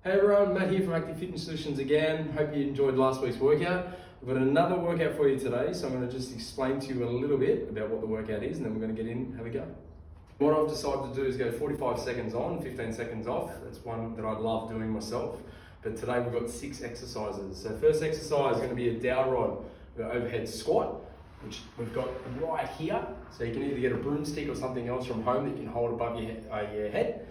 Hey everyone, Matt here from Active Fitness Solutions again. Hope you enjoyed last week's workout. We've got another workout for you today, so I'm going to just explain to you a little bit about what the workout is, and then we're going to get in and have a go. What I've decided to do is go 45 seconds on, 15 seconds off. That's one that I love doing myself. But today we've got 6 exercises. So first exercise is going to be a dowel rod with an overhead squat, which we've got right here. So you can either get a broomstick or something else from home that you can hold above your head.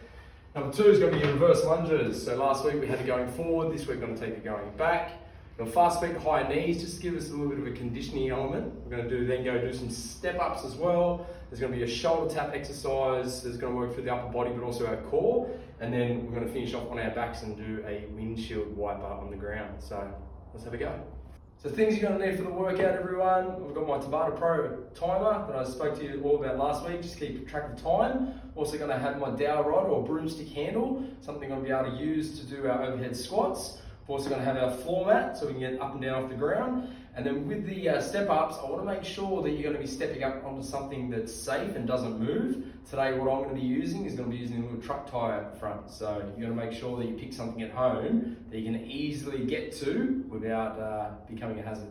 Number 2 is going to be your reverse lunges. So last week we had it going forward, this week we're going to take it going back. Your fast feet, high knees, just to give us a little bit of a conditioning element. We're going to then go do some step ups as well. There's going to be a shoulder tap exercise. There's going to work through the upper body, but also our core. And then we're going to finish off on our backs and do a windshield wiper on the ground. So let's have a go. So things you're going to need for the workout, everyone. We've got my Tabata Pro timer that I spoke to you all about last week. Just keep track of time. Also going to have my dowel rod or broomstick handle, something I'm going to be able to use to do our overhead squats. We're also going to have our floor mat so we can get up and down off the ground. And then with the step ups, I want to make sure that you're going to be stepping up onto something that's safe and doesn't move. Today what I'm going to be using is going to be using a little truck tire up front. So you're going to make sure that you pick something at home that you can easily get to without becoming a hazard.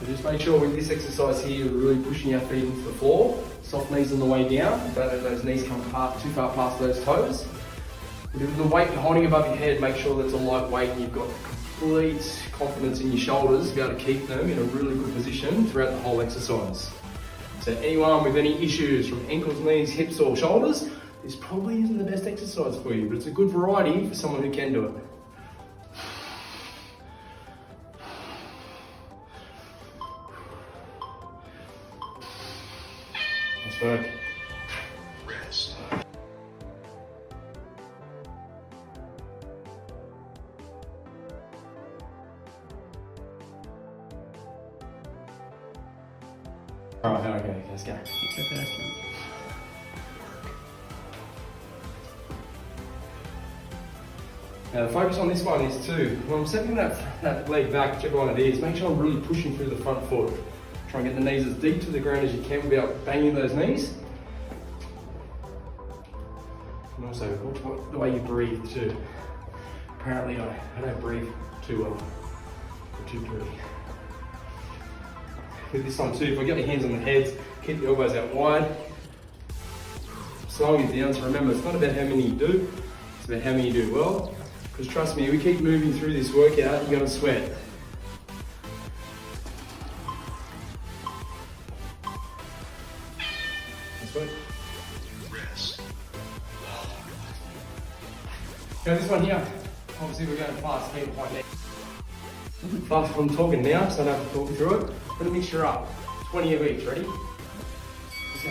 So just make sure with this exercise here, you're really pushing our feet into the floor. Soft knees on the way down. Don't let those knees come too far past those toes. With the weight you're holding above your head, make sure that's a light weight and you've got complete confidence in your shoulders to be able to keep them in a really good position throughout the whole exercise. So anyone with any issues from ankles, knees, hips or shoulders, this probably isn't the best exercise for you, but it's a good variety for someone who can do it. Nice work. Rest. Alright, okay, let's go. Now the focus on this one is to, when I'm setting that leg back, whichever one it is, make sure I'm really pushing through the front foot. Try and get the knees as deep to the ground as you can without banging those knees. And also watch the way you breathe too. Apparently I don't breathe too well or too pretty. With this one too, if I get your hands on the heads, keep the elbows out wide. Slowing it down, so remember it's not about how many you do, it's about how many you do well. Because trust me, we keep moving through this workout, you're going to sweat. Rest. Now this one here, obviously we're going fast, feet quite neck. Fast, I'm talking now, so I don't have to talk you through it. I'm going to mix her up. 20 of each, ready? Let's go.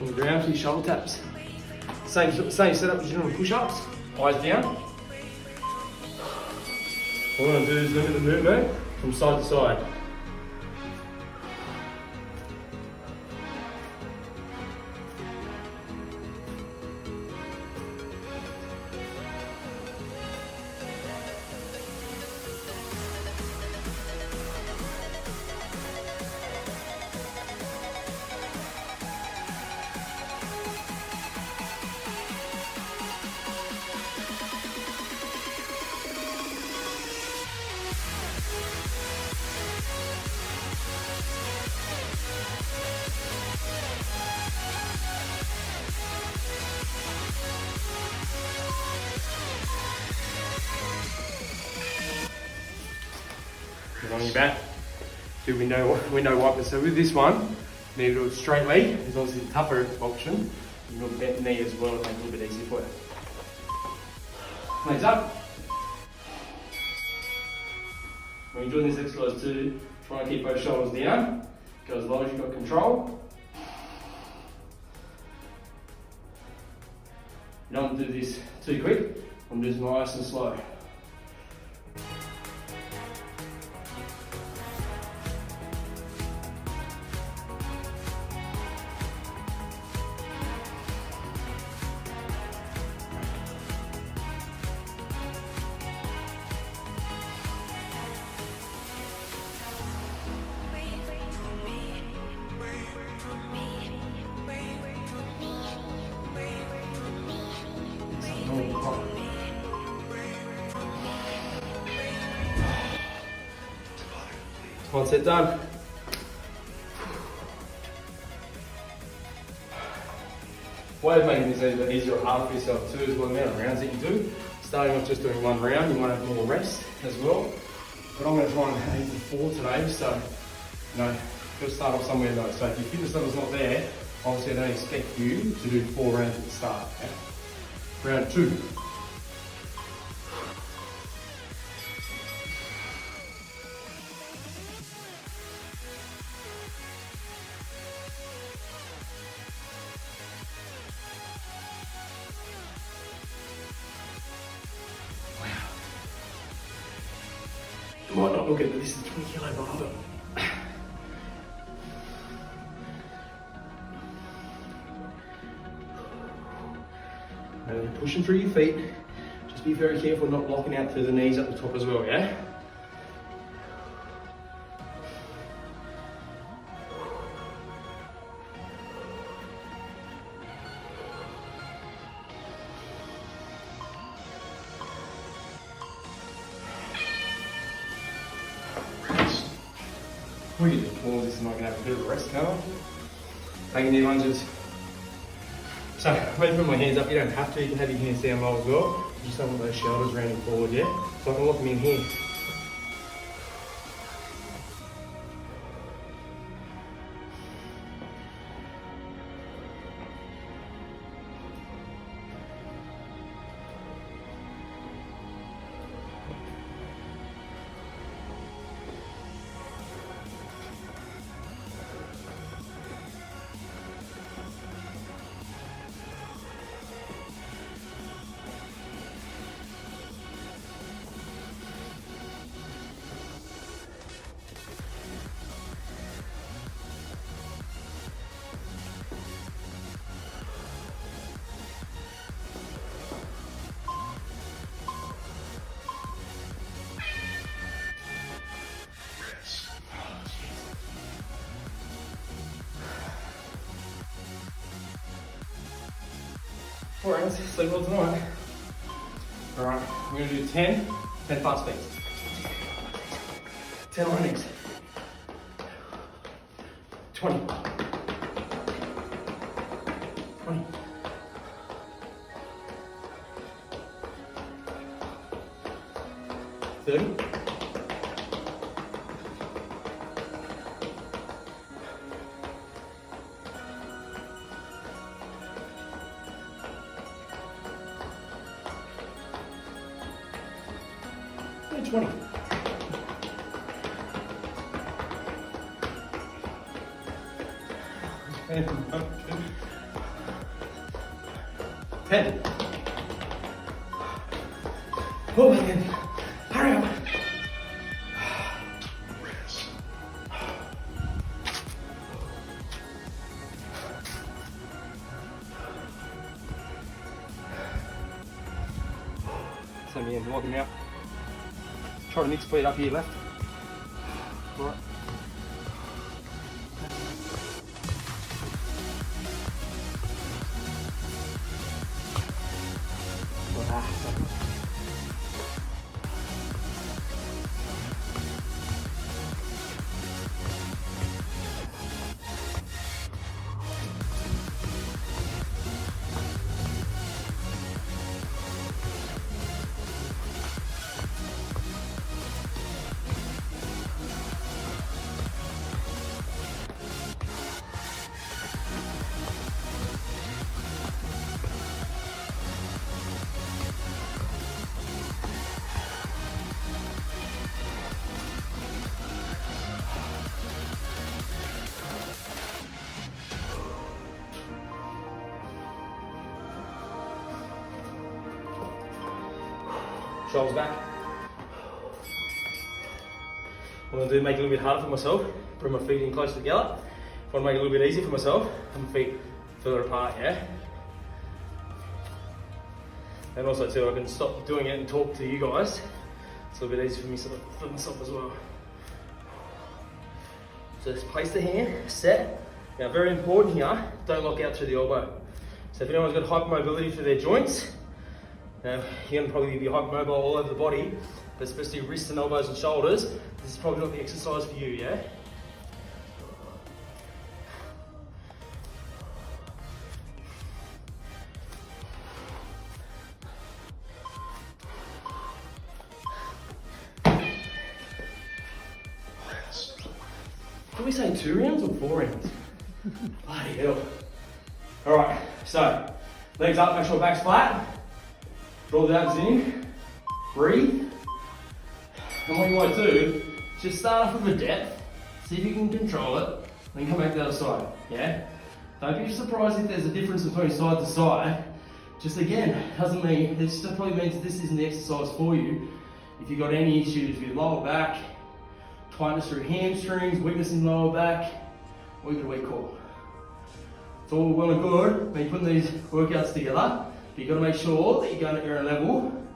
on the ground for your shoulder taps. Same setup as you're doing push-ups, eyes down. All we're going to do is limit the movement from side to side. Get on your back, do window wiper. So with this one, you need to do a straight leg. It's obviously the tougher option. You can do a bent knee as well to make it a little bit easier for you. Legs up. When you're doing this exercise too, try and keep those shoulders down. Go as low as you've got control. You don't want to do this too quick. I'm just nice and slow. One set done. Way of making this a bit easier or harder for yourself too is what amount of rounds that you do. Starting off just doing one round, you might have more rest as well. But I'm going to try and aim for 4 today, so just start off somewhere low. So if your fitness level's not there, obviously I don't expect you to do 4 rounds at the start. Okay? Round 2. You might not look at it, but this is 20 kilo barbell. And you're pushing through your feet. Just be very careful not locking out through the knees up the top as well, yeah? We can just pause this and I can have a bit of a rest, can't I? Taking the lunges. So, I'm going to put my hands up. You don't have to, you can have your hands down low as well. You just don't want those shoulders rounding forward, yeah? So I can lock them in here. Four rounds, sleep well tonight. Alright, we're going to do 10 fast beats. 10 runnings. 20. 20. 30. 20. 10. Pull back in. Hurry up. Send me in, lock him out. Try to mix feet up here left. Right. Shoulders back. What I'm going to do, make it a little bit harder for myself, bring my feet in closer together. If I want to make it a little bit easier for myself, have my feet further apart, yeah? And also too, I can stop doing it and talk to you guys. It's a little bit easier for me for myself as well. So just place the hand, set. Now very important here, don't lock out through the elbow. So if anyone's got hypermobility through their joints, now, you're going to probably be hypermobile all over the body, but especially wrists and elbows and shoulders, this is probably not the exercise for you, yeah? Did we say 2 rounds or 4 rounds? Bloody hell. All right, so legs up, make sure back's flat. Draw the abs in, breathe. And what you might do, just start off with a depth, see if you can control it, then come back to the other side, yeah? Don't be surprised if there's a difference between side to side. Just again, doesn't mean, this just probably means this isn't the exercise for you. If you've got any issues with lower back, tightness through hamstrings, weakness in lower back, or you get a weak core. It's all well and good when you're putting these workouts together. But you've got to make sure that you're going at your own level,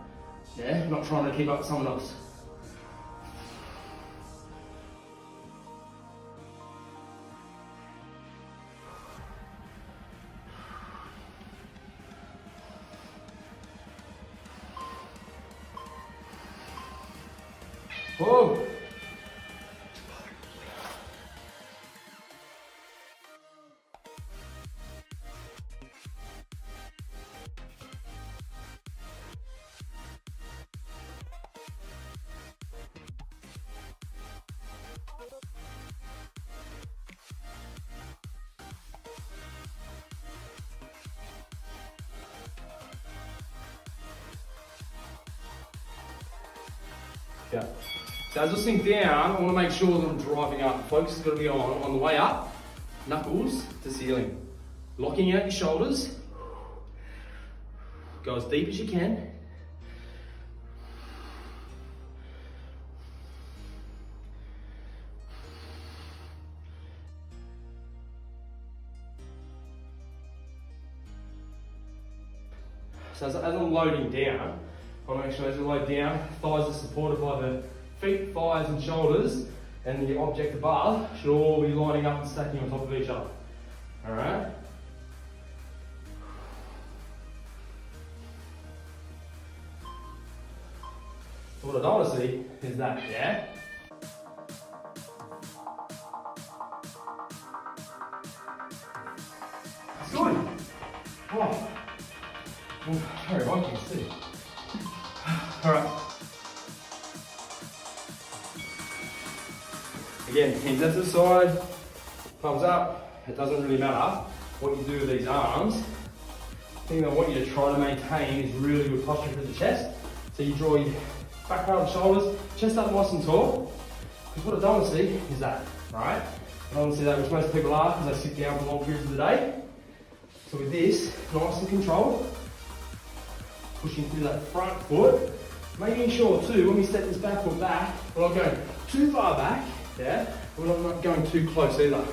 yeah, not trying to keep up with someone else. Whoa. Yeah. So as I sink down, I want to make sure that I'm driving up. Focus has got to be on the way up, knuckles to ceiling. Locking out your shoulders. Go as deep as you can. So as I'm loading down, I want to make sure as you load down, thighs are supported by the feet, thighs and shoulders, and the object above should all be lining up and stacking on top of each other. Alright? So what I don't want to see is that, yeah? That's good. Oh. Sorry, I can see. Alright. Again, hands out to the side, thumbs up. It doesn't really matter what you do with these arms. The thing I want you to try to maintain is really good posture for the chest. So you draw your back part of the shoulders, chest up nice and tall. Because what I don't want to see is that, right? I don't want to see that, which most people are because they sit down for long periods of the day. So with this, nice and controlled, pushing through that front foot. Making sure too, when we step this back foot back, we're not going too far back, yeah? We're not going too close either.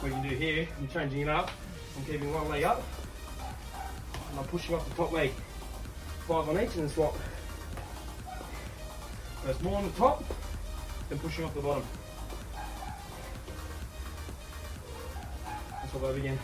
What you do here, I'm changing it up. I'm keeping one leg up and I'm pushing off the top leg. 5 on each and then swap. There's more on the top than pushing off the bottom. Let's swap over again.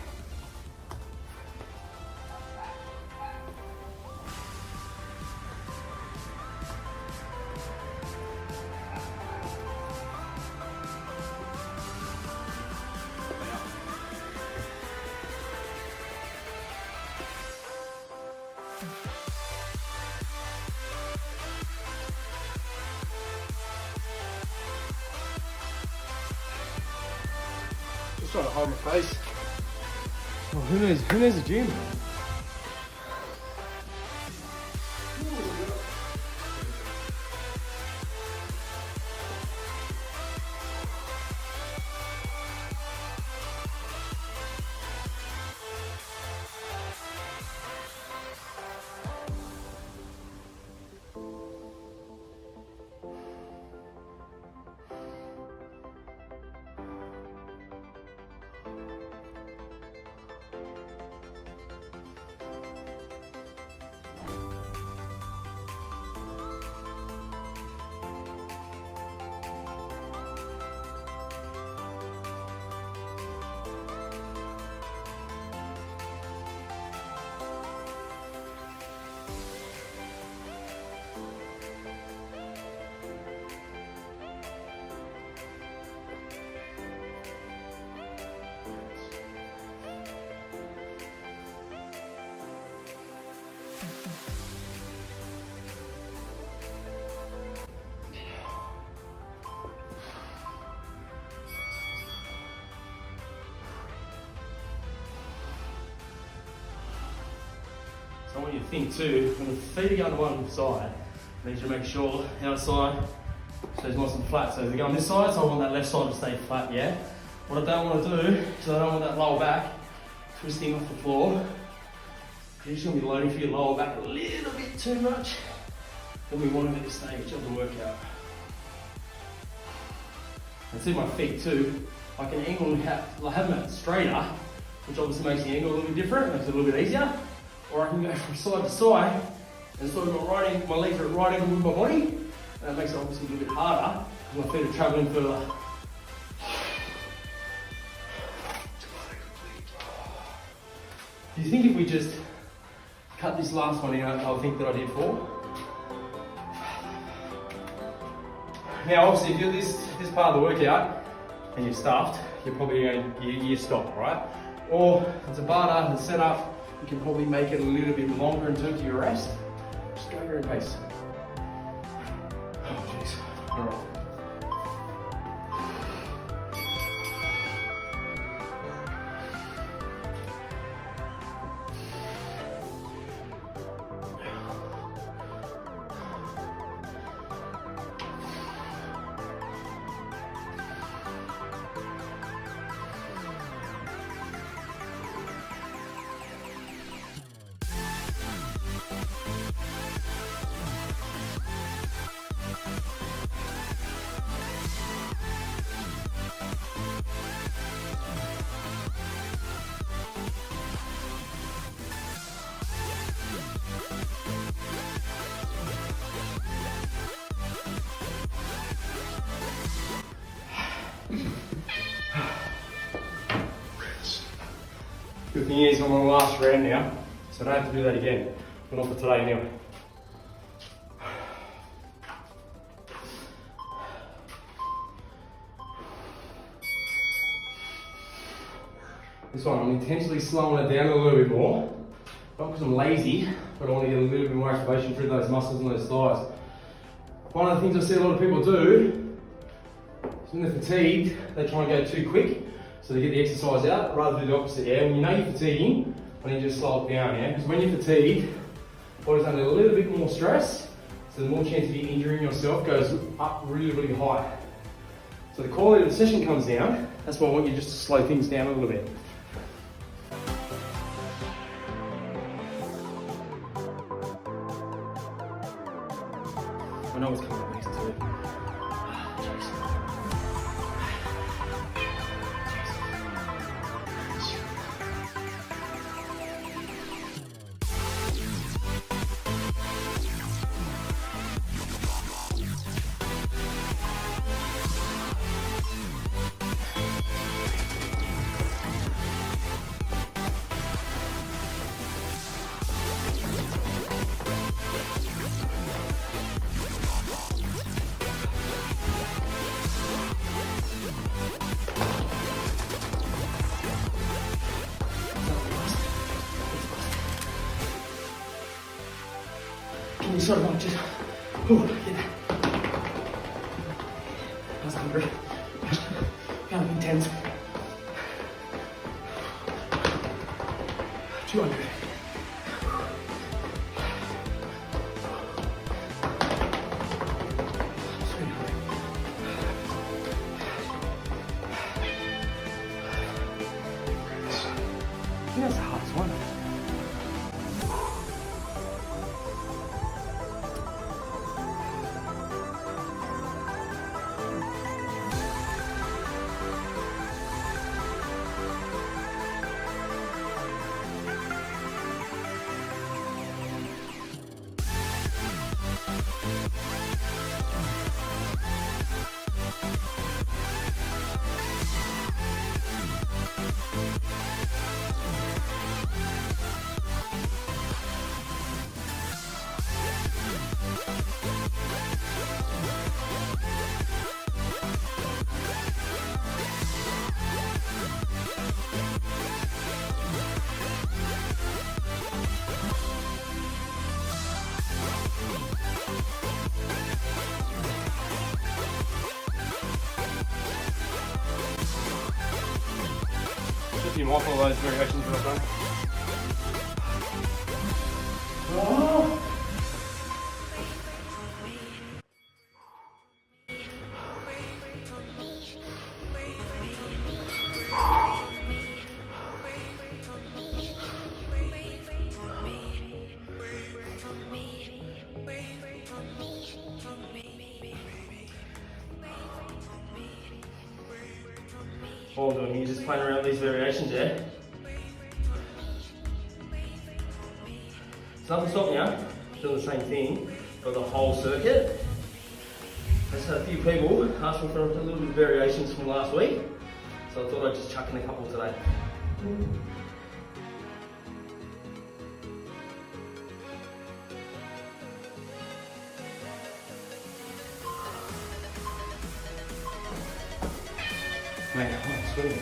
Just trying to hold my face. Oh, who knows the gym? So I want you to think too, when the feet are going to one side, I need you to make sure the other side stays nice and flat. So if they're going this side, so I want that left side to stay flat, yeah? What I don't want to do, is I don't want that lower back twisting off the floor. You're just going to be loading for your lower back a little bit too much than we want at this stage of the workout. And see my feet too, I can angle, have them straighter, which obviously makes the angle a little bit different, makes it a little bit easier. Or I can go from side to side and sort of my legs are at right angle with my body, and that makes it obviously a little bit harder because my feet are travelling further. Do you think if we just cut this last one out, I'll think that I did 4? Now obviously if you're this part of the workout and you're stuffed, you're probably going you stop, right? Or if it's a bar and set up, you can probably make it a little bit longer in terms of your rest. Just go at your own pace. Oh jeez. All right. Good thing is I'm on the last round now, so I don't have to do that again. But not for today anyway. This one, I'm intentionally slowing it down a little bit more. Not because I'm lazy, but I want to get a little bit more activation through those muscles and those thighs. One of the things I see a lot of people do is when they're fatigued, they try and go too quick. So they get the exercise out, rather do the opposite. Yeah, when you know you're fatiguing, I need you to slow it down, yeah? Because when you're fatigued, body's under a little bit more stress, so the more chance of you injuring yourself goes up really, really high. So the quality of the session comes down. That's why I want you just to slow things down a little bit. I know what's coming up next too. Can you sort of like just, get that. That's 100. Kind of intense. 200. I think that's the hardest one. Just be mindful of those variations that I've done. Oh. All I'm doing here is just playing around with these variations, yeah? It's nothing stopping you, doing the same thing for the whole circuit. I just had a few people asking for a little bit of variations from last week, so I thought I'd just chuck in a couple today. Man, I'm swimming.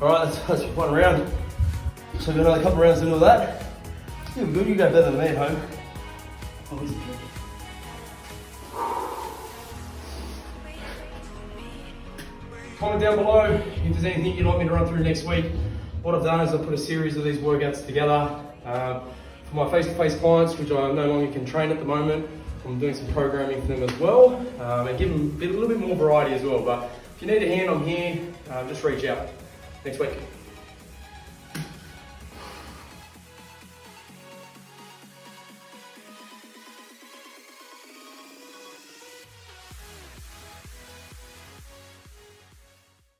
All right, that's one round. So we've got another couple rounds into that. Still good, you go better than me at home. Comment down below if there's anything you'd like me to run through next week. What I've done is I've put a series of these workouts together for my face-to-face clients, which I no longer can train at the moment. I'm doing some programming for them as well, and give them a little bit more variety as well. But if you need a hand, I'm here. Just reach out next week.